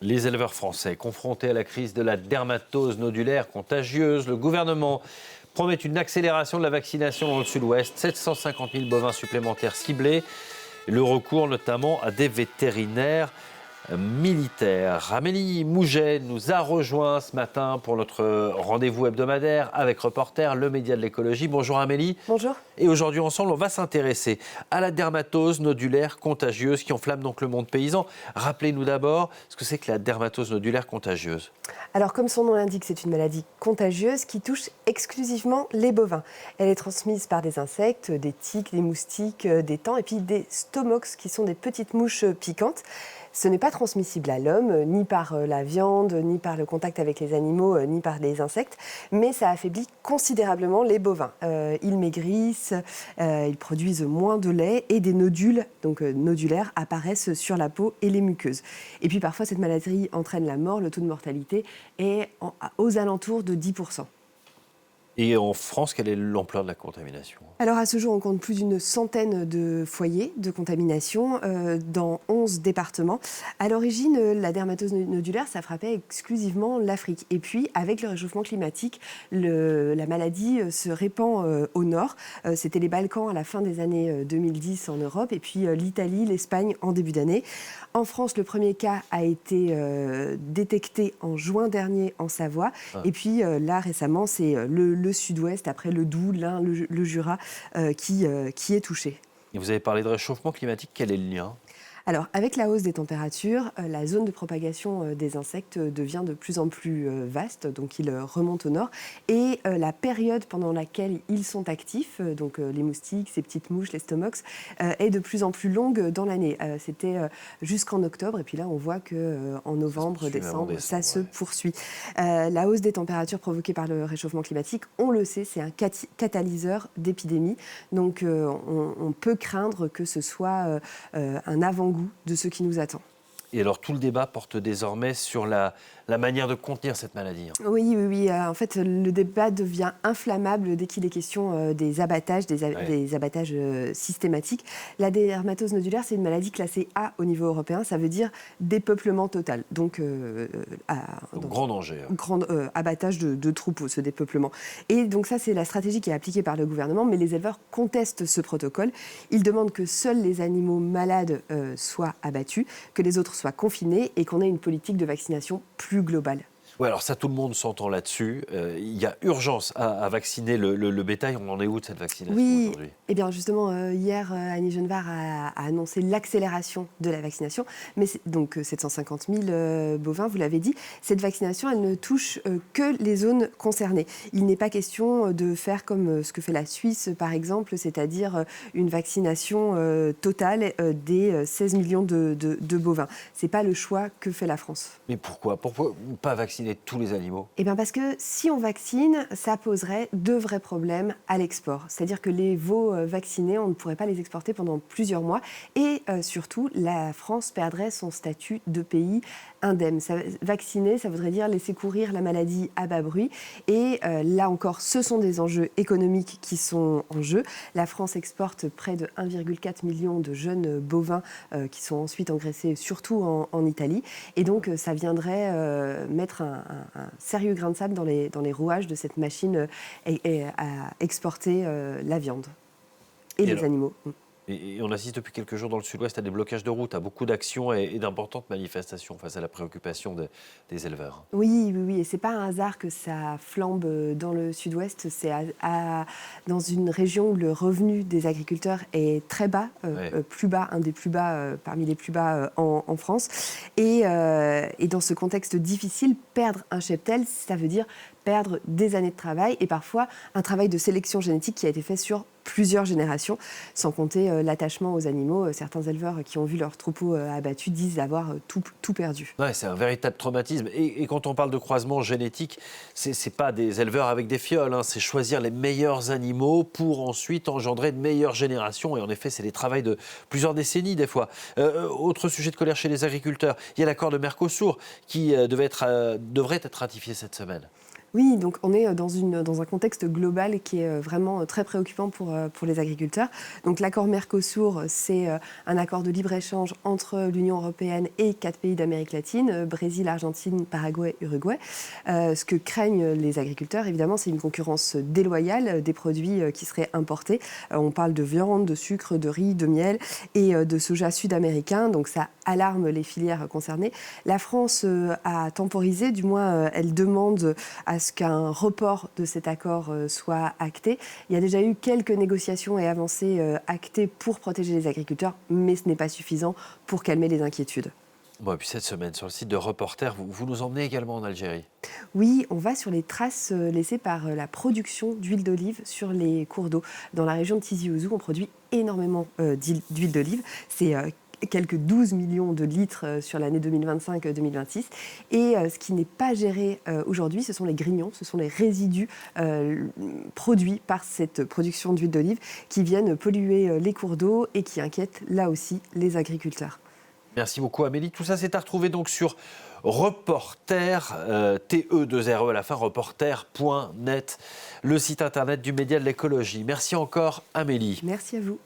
Les éleveurs français confrontés à la crise de la dermatose nodulaire contagieuse, le gouvernement promet une accélération de la vaccination dans le sud-ouest, 750 000 bovins supplémentaires ciblés, le recours notamment à des vétérinaires militaires. Amélie Mouget nous a rejoint ce matin pour notre rendez-vous hebdomadaire avec Reporter, le média de l'écologie. Bonjour Amélie. Bonjour. Et aujourd'hui ensemble, on va s'intéresser à la dermatose nodulaire contagieuse qui enflamme donc le monde paysan. Rappelez-nous d'abord ce que c'est que la dermatose nodulaire contagieuse. Alors comme son nom l'indique, c'est une maladie contagieuse qui touche exclusivement les bovins. Elle est transmise par des insectes, des tiques, des moustiques, des tans et puis des stomox qui sont des petites mouches piquantes. Ce n'est pas transmissible à l'homme, ni par la viande, ni par le contact avec les animaux, ni par les insectes, mais ça affaiblit considérablement les bovins. Ils maigrissent, ils produisent moins de lait et des nodules, donc nodulaires, apparaissent sur la peau et les muqueuses. Et puis parfois, cette maladie entraîne la mort. Le taux de mortalité est aux alentours de 10%. Et en France, quelle est l'ampleur de la contamination ? Alors à ce jour, on compte plus d'une centaine de foyers de contamination dans 11 départements. À l'origine, la dermatose nodulaire, ça frappait exclusivement l'Afrique. Et puis, avec le réchauffement climatique, la maladie se répand au nord. C'était les Balkans à la fin des années 2010 en Europe, et puis l'Italie, l'Espagne en début d'année. En France, le premier cas a été détecté en juin dernier en Savoie. Et puis là, récemment, c'est le sud-ouest, après le Doubs, l'Ain, le Jura, qui est touché. Et vous avez parlé de réchauffement climatique, quel est le lien ? Alors, avec la hausse des températures, la zone de propagation des insectes devient de plus en plus vaste, donc ils remontent au nord. Et la période pendant laquelle ils sont actifs, donc les moustiques, ces petites mouches, les stomox, est de plus en plus longue dans l'année. C'était jusqu'en octobre, et puis là, on voit qu'en novembre, décembre, ça se poursuit. La hausse des températures provoquée par le réchauffement climatique, on le sait, c'est un catalyseur d'épidémie. Donc, on peut craindre que ce soit un avant-goût de ce qui nous attend. Et alors, tout le débat porte désormais sur la manière de contenir cette maladie. Oui. En fait, le débat devient inflammable dès qu'il est question des abattages, des abattages systématiques. La dermatose nodulaire, c'est une maladie classée A au niveau européen. Ça veut dire dépeuplement total. Donc grand danger. Grand abattage de troupeaux, ce dépeuplement. Et donc ça, c'est la stratégie qui est appliquée par le gouvernement. Mais les éleveurs contestent ce protocole. Ils demandent que seuls les animaux malades soient abattus, que les autres soient confinés et qu'on ait une politique de vaccination plus globale. Oui, alors ça, tout le monde s'entend là-dessus. Il y a urgence à vacciner le bétail. On en est où de cette vaccination aujourd'hui ? Eh bien justement, hier, Annie Genevard a annoncé l'accélération de la vaccination. Mais donc 750 000 bovins, vous l'avez dit. Cette vaccination, elle ne touche que les zones concernées. Il n'est pas question de faire comme ce que fait la Suisse, par exemple, c'est-à-dire une vaccination totale des 16 millions de bovins. Ce n'est pas le choix que fait la France. Mais pourquoi pas vacciner tous les animaux ? Eh bien parce que si on vaccine, ça poserait deux vrais problèmes à l'export. C'est-à-dire que les veaux vaccinés, on ne pourrait pas les exporter pendant plusieurs mois. Et surtout, la France perdrait son statut de pays indemne. Vacciner, ça voudrait dire laisser courir la maladie à bas bruit. Et là encore, ce sont des enjeux économiques qui sont en jeu. La France exporte près de 1,4 million de jeunes bovins qui sont ensuite engraissés, surtout en Italie. Et donc, ça viendrait mettre un sérieux grain de sable dans les rouages de cette machine à exporter la viande et les animaux. Et on assiste depuis quelques jours dans le sud-ouest à des blocages de route, à beaucoup d'actions et d'importantes manifestations face à la préoccupation des éleveurs. Oui, et c'est pas un hasard que ça flambe dans le sud-ouest. C'est dans une région où le revenu des agriculteurs est très bas, plus bas, un des plus bas, parmi les plus bas en France. Et dans ce contexte difficile, perdre un cheptel, ça veut dire perdre des années de travail et parfois un travail de sélection génétique qui a été fait sur plusieurs générations, sans compter l'attachement aux animaux. Certains éleveurs qui ont vu leurs troupeaux abattus disent avoir tout perdu. Ouais, c'est un véritable traumatisme. Et quand on parle de croisement génétique, c'est pas des éleveurs avec des fioles, c'est choisir les meilleurs animaux pour ensuite engendrer de meilleures générations. Et en effet, c'est des travaux de plusieurs décennies des fois. Autre sujet de colère chez les agriculteurs, il y a l'accord de Mercosur qui devrait être ratifié cette semaine. Oui, donc on est dans un contexte global qui est vraiment très préoccupant pour les agriculteurs. Donc l'accord Mercosur, c'est un accord de libre-échange entre l'Union européenne et 4 pays d'Amérique latine, Brésil, Argentine, Paraguay, Uruguay. Ce que craignent les agriculteurs, évidemment, c'est une concurrence déloyale des produits qui seraient importés. On parle de viande, de sucre, de riz, de miel et de soja sud-américain, donc ça alarme les filières concernées. La France a temporisé, du moins elle demande à ce qu'un report de cet accord soit acté. Il y a déjà eu quelques négociations et avancées actées pour protéger les agriculteurs, mais ce n'est pas suffisant pour calmer les inquiétudes. Bon, et puis cette semaine, sur le site de Reporter, vous nous emmenez également en Algérie. Oui, on va sur les traces laissées par la production d'huile d'olive sur les cours d'eau. Dans la région de Tizi Ouzou, on produit énormément d'huile d'olive. C'est quelques 12 millions de litres sur l'année 2025-2026. Et ce qui n'est pas géré aujourd'hui, ce sont les grignons, ce sont les résidus produits par cette production d'huile d'olive qui viennent polluer les cours d'eau et qui inquiètent là aussi les agriculteurs. Merci beaucoup Amélie. Tout ça, c'est à retrouver donc sur Reporter, TE2RE à la fin, reporter.net, le site internet du média de l'écologie. Merci encore Amélie. Merci à vous.